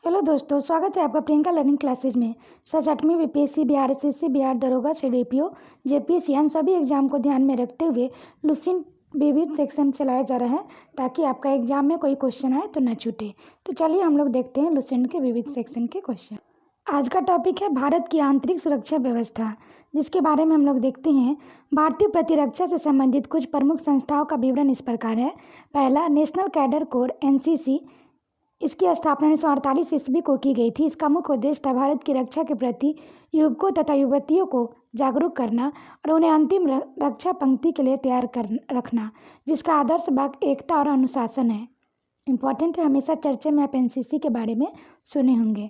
Hello दोस्तों, स्वागत है आपका प्रियंका लर्निंग क्लासेज में। सच 8वीं बीपीएससी, बिहार एसएससी, बिहार दरोगा, सीडीपीओ, जेपीएससी इन सभी एग्जाम को ध्यान में रखते हुए लुसेंट विविध सेक्शन चलाया जा रहा है ताकि आपका एग्जाम में कोई क्वेश्चन आए तो न छूटे। तो चलिए हम लोग देखते हैं लुसेंट के विविध सेक्शन के क्वेश्चन। आज का टॉपिक है भारत की आंतरिक सुरक्षा व्यवस्था, जिसके बारे में हम लोग देखते हैं। भारतीय प्रतिरक्षा से संबंधित कुछ प्रमुख संस्थाओं का विवरण इस प्रकार है। पहला, नेशनल कैडर कोर एनसीसी। इसकी स्थापना 1948 ईस्वी को की गई थी। इसका मुख्य उद्देश्य था भारत की रक्षा के प्रति युवकों तथा युवतियों को जागरूक करना और उन्हें अंतिम रक्षा पंक्ति के लिए तैयार कर रखना, जिसका आदर्श वाक्य एकता और अनुशासन है। इम्पॉर्टेंट है, हमेशा चर्चा में आप एनसीसी के बारे में सुने होंगे।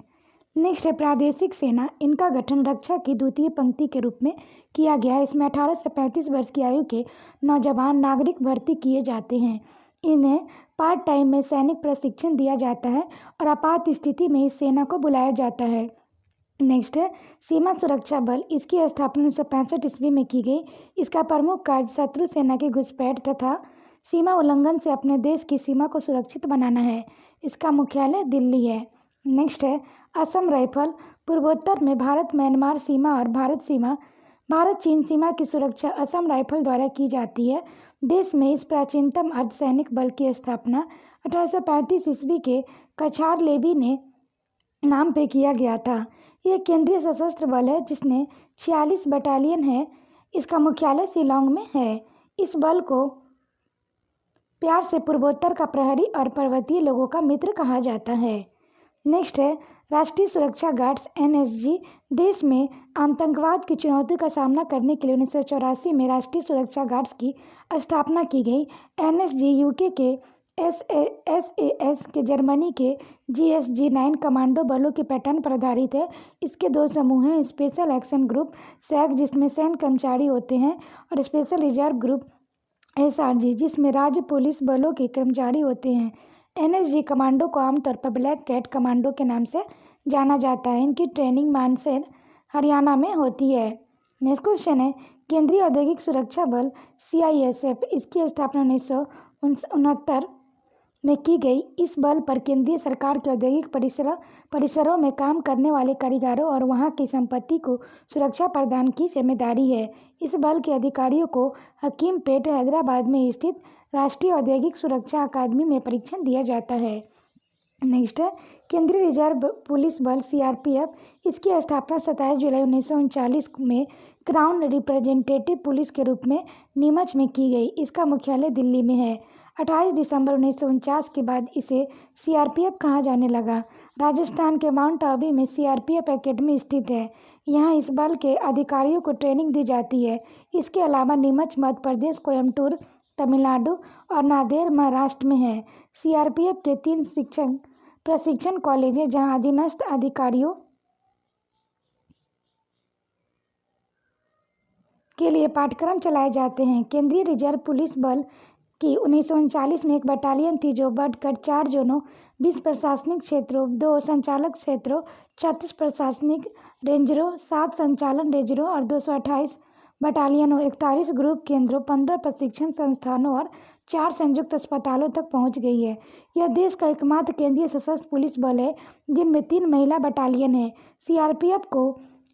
नेक्स्ट है प्रादेशिक सेना। इनका गठन रक्षा की द्वितीय पंक्ति के रूप में किया गया है। इसमें 18 से 35 वर्ष की आयु के नौजवान नागरिक भर्ती किए जाते हैं। इन्हें पार्ट टाइम में सैनिक प्रशिक्षण दिया जाता है और आपात स्थिति में इस सेना को बुलाया जाता है। नेक्स्ट है सीमा सुरक्षा बल। इसकी स्थापना 1965 ईस्वी में की गई। इसका प्रमुख कार्य शत्रु सेना की घुसपैठ तथा सीमा उल्लंघन से अपने देश की सीमा को सुरक्षित बनाना है। इसका मुख्यालय दिल्ली है। नेक्स्ट है असम राइफल। पूर्वोत्तर में भारत म्यांमार सीमा और भारत चीन सीमा की सुरक्षा असम राइफल द्वारा की जाती है। देश में इस प्राचीनतम अर्धसैनिक बल की स्थापना 1835 ईस्वी के कछार लेवी ने नाम पे किया गया था। यह केंद्रीय सशस्त्र बल है जिसने 46 बटालियन है। इसका मुख्यालय शिलोंग में है। इस बल को प्यार से पूर्वोत्तर का प्रहरी और पर्वतीय लोगों का मित्र कहा जाता है। नेक्स्ट है राष्ट्रीय सुरक्षा गार्ड्स एनएसजी। देश में आतंकवाद की चुनौती का सामना करने के लिए 1984 में राष्ट्रीय सुरक्षा गार्ड्स की स्थापना की गई। एनएसजी यूके के एसएएस के जर्मनी के जीएसजी-9 कमांडो बलों के पैटर्न पर आधारित है। इसके दो समूह हैं, स्पेशल एक्शन ग्रुप सैग जिसमें सैन्य कर्मचारी होते हैं और स्पेशल रिजर्व ग्रुप एसआरजी जिसमें राज्य पुलिस बलों के कर्मचारी होते हैं। एनएसजी कमांडो को आमतौर पर ब्लैक कैट कमांडो के नाम से जाना जाता है। इनकी ट्रेनिंग मानसेर हरियाणा में होती है। नेक्स्ट क्वेश्चन है केंद्रीय औद्योगिक सुरक्षा बल सीआईएसएफ। इसकी स्थापना 1969 में की गई। इस बल पर केंद्रीय सरकार के औद्योगिक परिसरों में काम करने वाले कारीगरों और वहां की संपत्ति को सुरक्षा प्रदान की जिम्मेदारी है। इस बल के अधिकारियों को हकीमपेट हैदराबाद में स्थित राष्ट्रीय औद्योगिक सुरक्षा अकादमी में प्रशिक्षण दिया जाता है। नेक्स्ट है केंद्रीय रिजर्व पुलिस बल सीआरपीएफ। इसकी स्थापना 27 जुलाई 1939 में क्राउन रिप्रेजेंटेटिव पुलिस के रूप में नीमच में की गई। इसका मुख्यालय दिल्ली में है। 28 दिसंबर 1949 के बाद इसे सीआरपीएफ कहा जाने लगा। राजस्थान के माउंट आबू में सीआरपीएफ एकेडमी स्थित है। यहाँ इस बल के अधिकारियों को ट्रेनिंग दी जाती है। इसके अलावा नीमच मध्य प्रदेश, कोयम्बटूर तमिलनाडु और नांदेड़ महाराष्ट्र में है। सीआरपीएफ के 3 प्रशिक्षण कॉलेज हैं जहाँ अधीनस्थ अधिकारियों के लिए पाठ्यक्रम चलाए जाते हैं। केंद्रीय रिजर्व पुलिस बल की 1939 में एक बटालियन थी जो बढ़कर 4 जोनों, 20 प्रशासनिक क्षेत्रों, 2 संचालक क्षेत्रों, 36 प्रशासनिक रेंजरों, 7 संचालन रेंजरों और 228 बटालियनों, 41 ग्रुप केंद्रों, 15 प्रशिक्षण संस्थानों और 4 संयुक्त अस्पतालों तक पहुंच गई है। यह देश का एकमात्र केंद्रीय सशस्त्र पुलिस बल है जिनमें 3 महिला बटालियन है। सीआरपीएफ को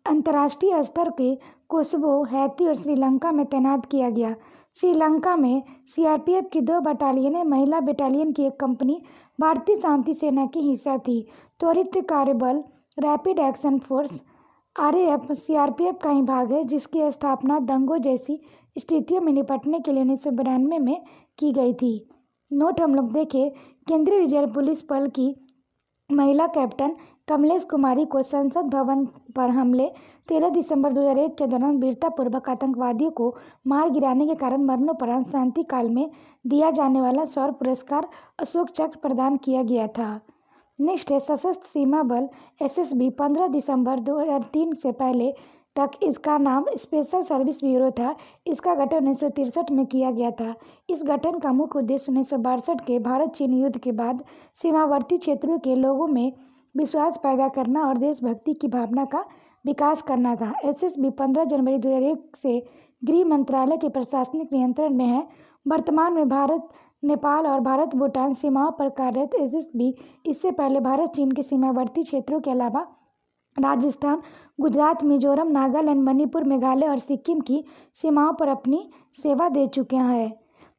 अंतर्राष्ट्रीय स्तर के कोसोवो, हैती और श्रीलंका में तैनात किया गया। श्रीलंका में सीआरपीएफ की 2 बटालियनें, महिला बटालियन की एक कंपनी भारतीय शांति सेना की हिस्सा थी। त्वरित कार्यबल rapid action force RAF CRPF का ही भाग है जिसकी स्थापना दंगों जैसी स्थितियों में निपटने के लिए 1992 में की गई थी। नोट हम लोग देखें, केंद्रीय रिजर्व पुलिस बल की महिला कैप्टन कमलेश कुमारी को संसद भवन पर हमले 13 दिसंबर 2001 के दौरान वीरतापूर्वक आतंकवादियों को मार गिराने के कारण मरणोपरांत शांति काल में दिया जाने वाला शौर्य पुरस्कार अशोक चक्र प्रदान किया गया था। नेक्स्ट है सशस्त्र सीमा बल एसएसबी। 15 दिसंबर 2003 से पहले तक इसका नाम स्पेशल सर्विस ब्यूरो था। इसका गठन 1963 में किया गया था। इस गठन का मुख्य उद्देश्य 1962 के भारत चीन युद्ध के बाद सीमावर्ती क्षेत्रों के लोगों में विश्वास पैदा करना और देशभक्ति की भावना का विकास करना था। एसएसबी 15 जनवरी 2001 से गृह मंत्रालय के प्रशासनिक नियंत्रण में है। वर्तमान में भारत नेपाल और भारत भूटान सीमाओं पर कार्यरत एसएसबी इससे पहले भारत चीन के सीमावर्ती क्षेत्रों के अलावा राजस्थान, गुजरात, मिजोरम, नागालैंड, मणिपुर, मेघालय और सिक्किम की सीमाओं पर अपनी सेवा दे चुके हैं।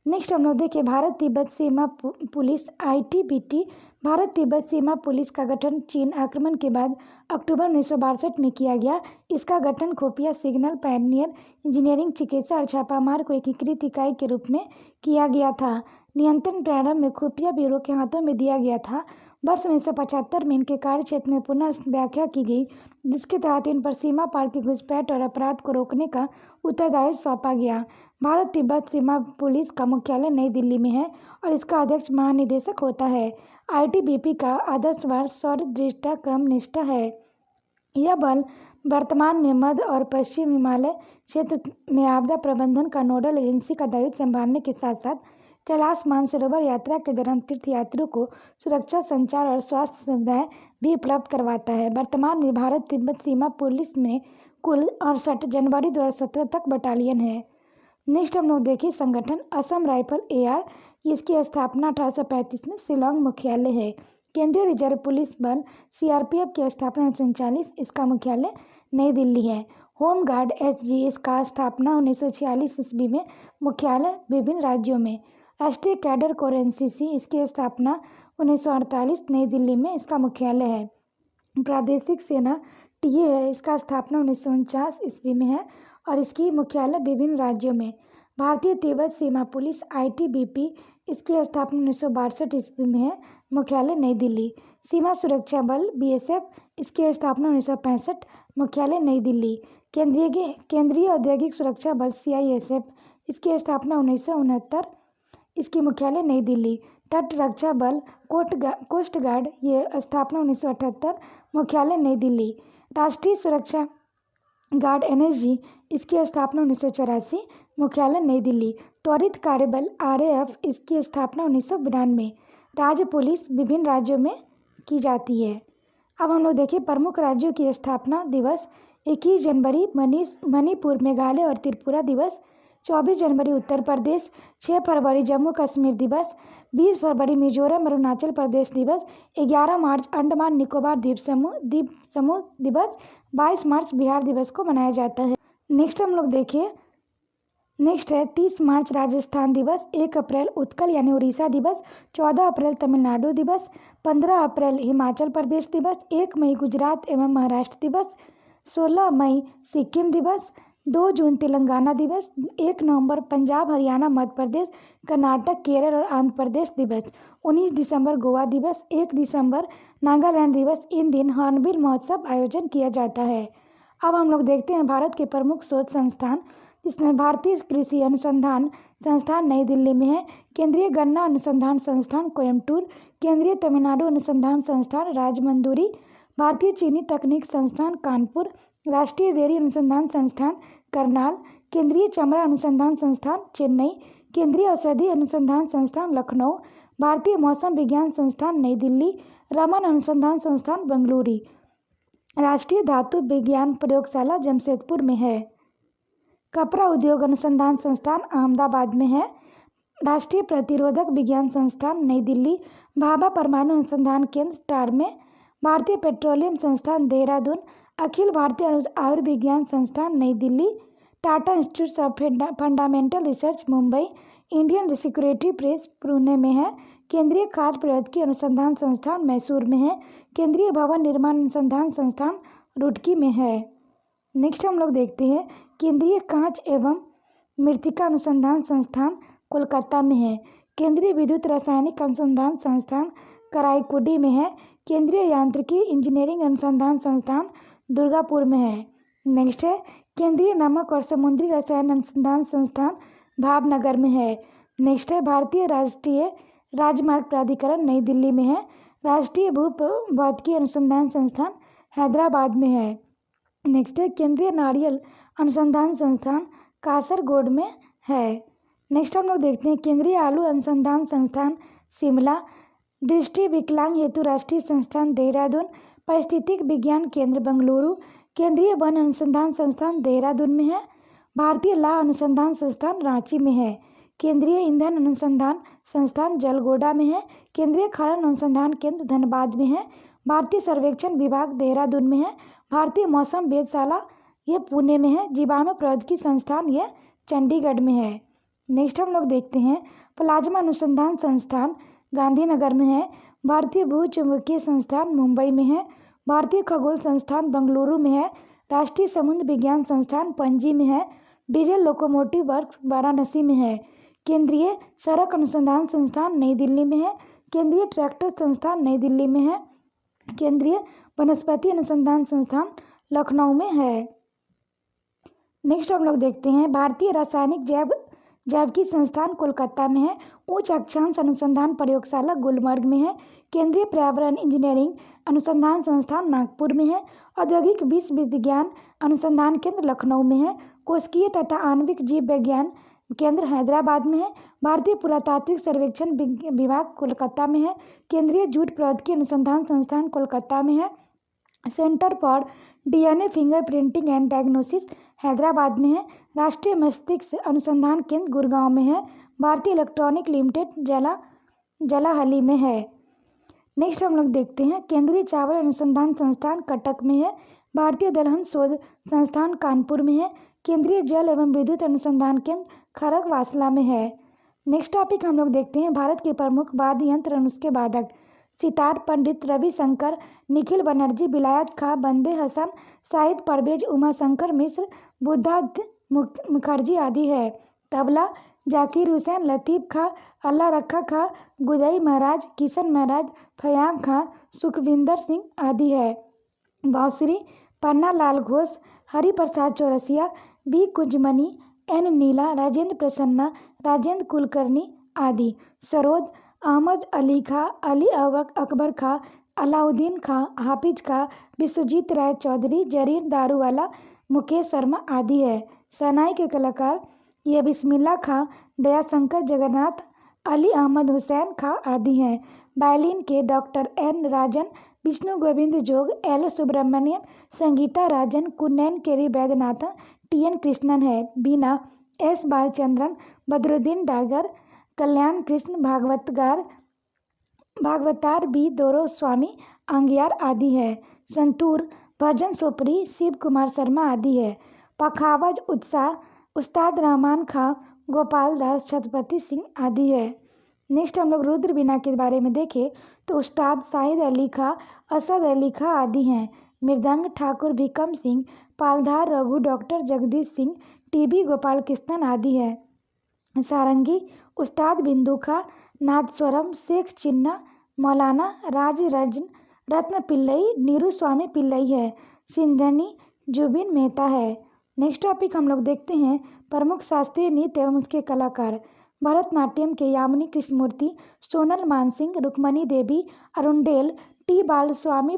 नेक्स्ट हम लोग देखिए भारत तिब्बत सीमा पुलिस आईटीबीपी। भारत तिब्बत सीमा पुलिस का गठन चीन आक्रमण के बाद अक्टूबर 1962 में किया गया। इसका गठन खुफिया सिग्नल, पैनियर इंजीनियरिंग, चिकित्सा और छापामार को एकीकृत इकाई के रूप में किया गया था। नियंत्रण प्रारंभ में खुफिया ब्यूरो के हाथों में दिया गया था। वर्ष 1975 में इनके कार्य क्षेत्र में पुनः व्याख्या की गई, जिसके तहत इन पर सीमा पार की घुसपैठ और अपराध को रोकने का उत्तरदायित्व सौंपा गया। भारत तिब्बत सीमा पुलिस का मुख्यालय नई दिल्ली में है और इसका अध्यक्ष महानिदेशक होता है। आईटीबीपी का आदर्शवाद शौर्य, दृढ़ता, क्रमनिष्ठा है। यह बल वर्तमान में मध्य और पश्चिम हिमालय क्षेत्र में आपदा प्रबंधन का नोडल एजेंसी का दायित्व संभालने के साथ साथ कैलाश मानसरोवर यात्रा के दौरान तीर्थयात्रियों को सुरक्षा, संचार और स्वास्थ्य सुविधाएं भी उपलब्ध करवाता है। वर्तमान में भारत तिब्बत सीमा पुलिस में कुल 68 जनवरी 2017 तक बटालियन है। नेक्स्ट हम लोग देखिए संगठन असम राइफल एआर। इसकी स्थापना 1835 में शिलोंग मुख्यालय है। केंद्रीय रिजर्व पुलिस बल सीआरपीएफ की स्थापना 1939, इसका मुख्यालय नई दिल्ली है। होम गार्ड एचजी, इसका स्थापना 1946 ईस्वी में, मुख्यालय विभिन्न राज्यों में। राष्ट्रीय कैडर कोर एनसीसी, इसकी स्थापना 1948 नई दिल्ली में, इसका मुख्यालय है। प्रादेशिक सेना टीए है, इसका स्थापना 1949 ईस्वी में है और इसकी मुख्यालय विभिन्न राज्यों में। भारतीय तिब्बत सीमा पुलिस आईटीबीपी, इसकी स्थापना 1962 ईस्वी में है, मुख्यालय नई दिल्ली। सीमा सुरक्षा बल बीएसएफ, इसकी स्थापना 1965, मुख्यालय नई दिल्ली। केंद्रीय औद्योगिक सुरक्षा बल सीआईएसएफ, इसकी स्थापना 1969, इसकी मुख्यालय नई दिल्ली। तट रक्षा बल कोस्ट गार्ड, ये स्थापना 1978, मुख्यालय नई दिल्ली। राष्ट्रीय सुरक्षा गार्ड एनएसजी, इसकी स्थापना 1984, मुख्यालय नई दिल्ली। त्वरित कार्यबल आरएएफ, इसकी स्थापना 1992। राज्य पुलिस विभिन्न राज्यों में की जाती है। अब हम लोग देखिए प्रमुख राज्यों की स्थापना दिवस। 21 जनवरी मणिपुर, मेघालय और त्रिपुरा दिवस। 24 जनवरी उत्तर प्रदेश। 6 फरवरी जम्मू कश्मीर दिवस। 20 फरवरी मिजोरम और अरुणाचल प्रदेश दिवस। 11 मार्च अंडमान निकोबार द्वीप समूह दिवस। 22 मार्च बिहार दिवस को मनाया जाता है। नेक्स्ट हम लोग देखिए नेक्स्ट है 30 मार्च राजस्थान दिवस। 1 अप्रैल उत्कल यानी उड़ीसा दिवस। 14 अप्रैल तमिलनाडु दिवस। 15 अप्रैल हिमाचल प्रदेश दिवस। 1 मई गुजरात एवं महाराष्ट्र दिवस। 16 मई सिक्किम दिवस। 2 जून तेलंगाना दिवस। 1 नवंबर पंजाब, हरियाणा, मध्य प्रदेश, कर्नाटक, केरल और आंध्र प्रदेश दिवस। 19 दिसंबर गोवा दिवस। 1 दिसंबर नागालैंड दिवस। इन दिन हॉर्नबिल महोत्सव आयोजन किया जाता है। अब हम लोग देखते हैं भारत के प्रमुख शोध संस्थान, जिसमें भारतीय कृषि अनुसंधान संस्थान नई दिल्ली में है। केंद्रीय गन्ना अनुसंधान संस्थान कोयम्बटूर। केंद्रीय तमिलनाडु अनुसंधान संस्थान राजमंदूरी। भारतीय चीनी तकनीक संस्थान कानपुर। राष्ट्रीय डेयरी अनुसंधान संस्थान करनाल। केंद्रीय चमड़ा अनुसंधान संस्थान चेन्नई। केंद्रीय औषधि अनुसंधान संस्थान लखनऊ। भारतीय मौसम विज्ञान संस्थान नई दिल्ली। रमन अनुसंधान संस्थान बेंगलुरु। राष्ट्रीय धातु विज्ञान प्रयोगशाला जमशेदपुर में है। कपड़ा उद्योग अनुसंधान संस्थान अहमदाबाद में है। राष्ट्रीय प्रतिरोधक विज्ञान संस्थान नई दिल्ली। भाभा परमाणु अनुसंधान केंद्र टार में। भारतीय पेट्रोलियम संस्थान देहरादून। अखिल भारतीय आयुर्विज्ञान संस्थान नई Delhi. Tata institute of fundamental research Mumbai. Indian security press Pune में है। केंद्रीय खाद्य प्रौद्योगिकी अनुसंधान संस्थान मैसूर में है। केंद्रीय भवन निर्माण अनुसंधान संस्थान रुड़की में है। नेक्स्ट हम लोग देखते हैं केंद्रीय कांच एवं मृत्तिका अनुसंधान संस्थान कोलकाता में है। केंद्रीय विद्युत रासायनिक अनुसंधान संस्थान कराईकुडी में है। केंद्रीय यांत्रिकी इंजीनियरिंग अनुसंधान संस्थान दुर्गापुर में है। नेक्स्ट है केंद्रीय नमक और समुद्री रसायन अनुसंधान संस्थान भावनगर में है। नेक्स्ट है भारतीय राष्ट्रीय राजमार्ग प्राधिकरण नई दिल्ली में है। राष्ट्रीय भूभौतिकी अनुसंधान संस्थान हैदराबाद में है। नेक्स्ट है केंद्रीय नारियल अनुसंधान संस्थान कासरगोड में है। नेक्स्ट हम लोग देखते हैं केंद्रीय आलू अनुसंधान संस्थान शिमला। दृष्टि विकलांग हेतु राष्ट्रीय संस्थान देहरादून। पारिस्थितिक विज्ञान केंद्र बेंगलुरु। केंद्रीय वन अनुसंधान संस्थान देहरादून में है। भारतीय लाह अनुसंधान संस्थान रांची में है। केंद्रीय ईंधन अनुसंधान संस्थान जलगोड़ा में है। केंद्रीय खान अनुसंधान केंद्र धनबाद में है। भारतीय सर्वेक्षण विभाग देहरादून में है। भारतीय मौसम वेधशाला ये पुणे में है। जीवाणु प्रौद्योगिकी संस्थान ये चंडीगढ़ में है। नेक्स्ट हम लोग देखते हैं प्लाज्मा अनुसंधान संस्थान गांधीनगर में है। भारतीय भूचुंबकीय संस्थान मुंबई में है। भारतीय खगोल संस्थान बेंगलुरु में है। राष्ट्रीय समुद्र विज्ञान संस्थान पणजी में है। डीजल लोकोमोटिव वर्क्स वाराणसी में है। केंद्रीय सड़क अनुसंधान संस्थान नई दिल्ली में है। केंद्रीय ट्रैक्टर संस्थान नई दिल्ली में है। केंद्रीय वनस्पति अनुसंधान संस्थान लखनऊ में है। नेक्स्ट हम लोग देखते हैं भारतीय रासायनिक जैविकी संस्थान कोलकाता में है। उच्च अक्षांश अनुसंधान प्रयोगशाला गुलमर्ग में है। केंद्रीय पर्यावरण इंजीनियरिंग अनुसंधान संस्थान नागपुर में है। औद्योगिक विश्वविज्ञान अनुसंधान केंद्र लखनऊ में है। कोशिकीय तथा आणविक जीव विज्ञान केंद्र हैदराबाद में है। भारतीय पुरातात्विक सर्वेक्षण विभाग कोलकाता में है। केंद्रीय जूट प्रौद्योगिकी अनुसंधान संस्थान कोलकाता में है। Centre for DNA fingerprinting and diagnosis Hyderabad में है। राष्ट्रीय मस्तिष्क अनुसंधान केंद्र गुड़गांव में है। भारतीय इलेक्ट्रॉनिक लिमिटेड जलाहली में है। नेक्स्ट हम लोग देखते हैं केंद्रीय चावल अनुसंधान संस्थान कटक में है। भारतीय दलहन शोध संस्थान कानपुर में है। केंद्रीय जल एवं विद्युत अनुसंधान केंद्र खड़गवासला में है। नेक्स्ट टॉपिक हम लोग देखते हैं भारत के प्रमुख वाद्य यंत्र और उसके वादक सितार पंडित रविशंकर, निखिल बनर्जी, विलायत खां, बंदे हसन, शाहिद परवेज, उमाशंकर मिश्र, बुद्धादित्य मुखर्जी आदि है। तबला जाकिर हुसैन, लतीफ़ खां, अल्लाह रखा खां, गुदई महाराज, किशन महाराज, फयाग खां, सुखविंदर सिंह आदि है। बांसुरी पन्ना लाल घोष, हरिप्रसाद चौरसिया, बी कुंजमणि, एन नीला, राजेंद्र प्रसन्ना, राजेंद्र कुलकर्णी आदि। सरोद अहमद अली खां, अली अकबर खां, अलाउद्दीन खां, हाफिज खां, विश्वजीत राय चौधरी, जरीर दारूवाला, मुकेश शर्मा आदि है। शहनाई के कलाकार ये बिस्मिल्लाह खां, दयाशंकर जगन्नाथ, अली अहमद हुसैन खां आदि हैं। वायलिन के डॉक्टर एन राजन, विष्णु गोविंद जोग, एल सुब्रमण्यम, संगीता राजन, कुन्नैन केरी वैद्यनाथन, टी.एन. कृष्णन है। बीना एस बालचंद्रन, बदरुद्दीन डागर, कल्याण कृष्ण भागवतार बी दोरो स्वामी अंगियार आदि है। संतूर भजन सोपरी, शिव कुमार शर्मा आदि है। पखावज उत्साह उस्ताद रहमान खां, गोपाल दास, छत्रपति सिंह आदि है। नेक्स्ट हम लोग रुद्र बीना के बारे में देखें तो उस्ताद शाहिद अली खां, असद अली खां आदि हैं। मृदंग ठाकुर भीकम सिंह, पालधार रघु, डॉक्टर जगदीश सिंह, टी.बी. गोपाल कृष्णन आदि है। सारंगी उस्ताद बिंदु खां, नादस्वरम शेख चिन्ना, मौलाना राज रत्न पिल्लई, नीरू स्वामी पिल्लई है। सिंधनी जुबिन मेहता है। नेक्स्ट टॉपिक हम लोग देखते हैं प्रमुख शास्त्रीय नृत्य एवं उसके कलाकार। भरतनाट्यम के यामिनी कृष्णमूर्ति, सोनल मानसिंह, रुक्मणी देवी, अरुणडेल, टी बालस्वामी,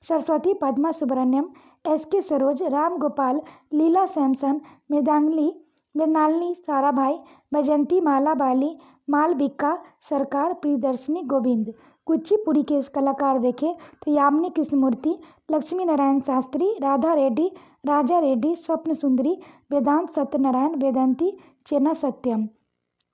सरस्वती पद्मा सुब्रमण्यम, एस.के. सरोज, राम गोपाल, लीला सैमसन, मृणालिनी साराभाई, बैजंती माला बाली, मालविका सरकार, प्रियदर्शनी गोविंद। कुचिपुड़ी के कलाकार देखें तो यामिनी कृष्णमूर्ति, लक्ष्मी नारायण शास्त्री, राधा रेड्डी, राजा रेड्डी, स्वप्न सुंदरी, वेदांत सत्यनारायण, वेदांती चेन्ना सत्यम।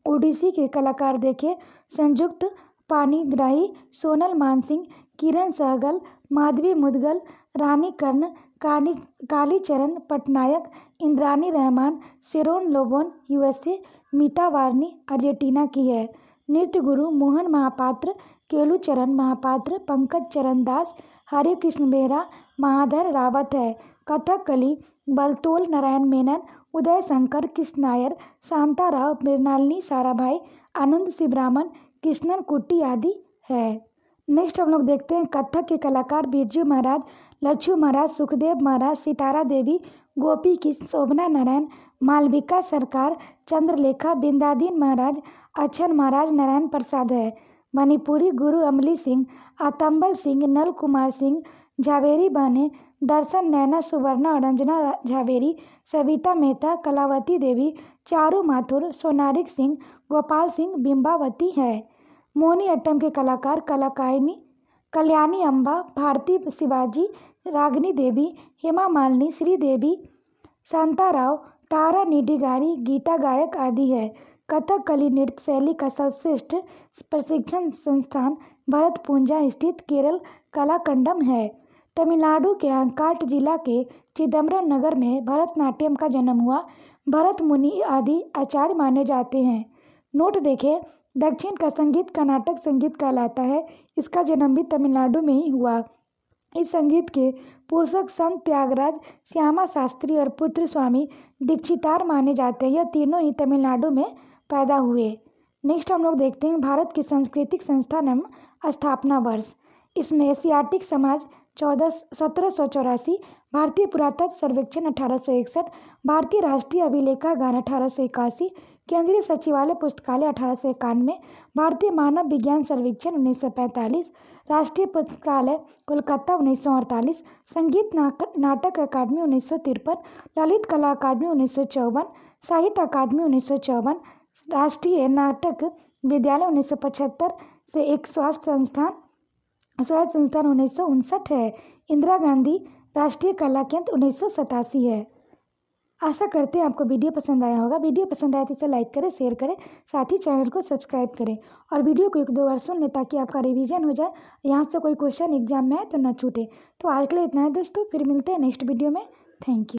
ओडिसी के कलाकार देखें संयुक्त पाणिग्राही, सोनल मानसिंह, किरण सहगल, माधवी मुदगल, रानी कर्ण, कालीचरण पटनायक, इंद्रानी रहमान, शेरोन लोबोन USA, मीता वारनी अर्जेंटीना की है। नृत्य गुरु मोहन महापात्र, केलुचरण महापात्र, पंकज चरण दास, हरे कृष्ण बेहरा, महाधर रावत है। कथकली बलतोल नारायण मेनन, उदय शंकर, कृष्ण नायर, शांता राव, मृणालिनी साराभाई, आनंद शिवरामन, कृष्णन कुट्टी आदि है। नेक्स्ट हम लोग देखते हैं कथक के कलाकार बिरजू महाराज, लच्छू महाराज, सुखदेव महाराज, सितारा देवी, गोपी किशन, शोभना नारायण, मालविका सरकार, चंद्रलेखा, बिंदादीन महाराज, अच्छन महाराज, नारायण प्रसाद है। मणिपुरी गुरु अमली सिंह, आतंबर सिंह, नल कुमार सिंह, झावेरी बहने, दर्शन नैना सुवर्णा और रंजना झावेरी, सविता मेहता, कलावती देवी, चारू माथुर, सोनारिक सिंह, गोपाल सिंह, बिंबावती है। मोहिनी अट्टम के कलाकार कल्याणी अम्बा, भारती शिवाजी, रागिनी देवी, हेमा मालिनी, श्रीदेवी, शांताराव, तारा निडिगारी, गीता गायक आदि है। कथकली नृत्य शैली का सर्वश्रेष्ठ प्रशिक्षण संस्थान भरतपुंजा स्थित केरल कलाकंडम है। तमिलनाडु के आंकाट जिला के चिदम्बरम नगर में भरतनाट्यम का जन्म हुआ। भरत मुनि आदि आचार्य माने जाते हैं। नोट देखें, दक्षिण का संगीत कर्नाटक संगीत कहलाता है। इसका जन्म भी तमिलनाडु में ही हुआ। इस संगीत के पोषक संत त्यागराज, श्यामा शास्त्री और पुत्र स्वामी दीक्षितार माने जाते हैं। यह तीनों ही तमिलनाडु में पैदा हुए। नेक्स्ट हम लोग देखते हैं भारत के सांस्कृतिक संस्थान एवं स्थापना वर्ष। इसमें एशियाटिक समाज 1784, भारतीय पुरातत्व सर्वेक्षण 1861, भारतीय राष्ट्रीय अभिलेखागार 1881, केंद्रीय सचिवालय पुस्तकालय 1891, भारतीय मानव विज्ञान सर्वेक्षण 1945, राष्ट्रीय पुस्तकालय कोलकाता 1948, संगीत नाटक अकादमी 1953, ललित कला अकादमी 1954, साहित्य अकादमी 1954, राष्ट्रीय नाटक विद्यालय 1975 से एक स्वास्थ्य संस्थान 1959 है। इंदिरा गांधी राष्ट्रीय कला केंद्र 1987 है। आशा करते हैं आपको वीडियो पसंद आया होगा। वीडियो पसंद आया तो इसे लाइक करें, शेयर करें, साथ ही चैनल को सब्सक्राइब करें और वीडियो को 1-2 बार सुन लें ताकि आपका रिवीजन हो जाए। यहाँ से कोई क्वेश्चन एग्जाम में आए तो ना छूटे। तो आज के लिए इतना है दोस्तों, फिर मिलते हैं नेक्स्ट वीडियो में। Thank you.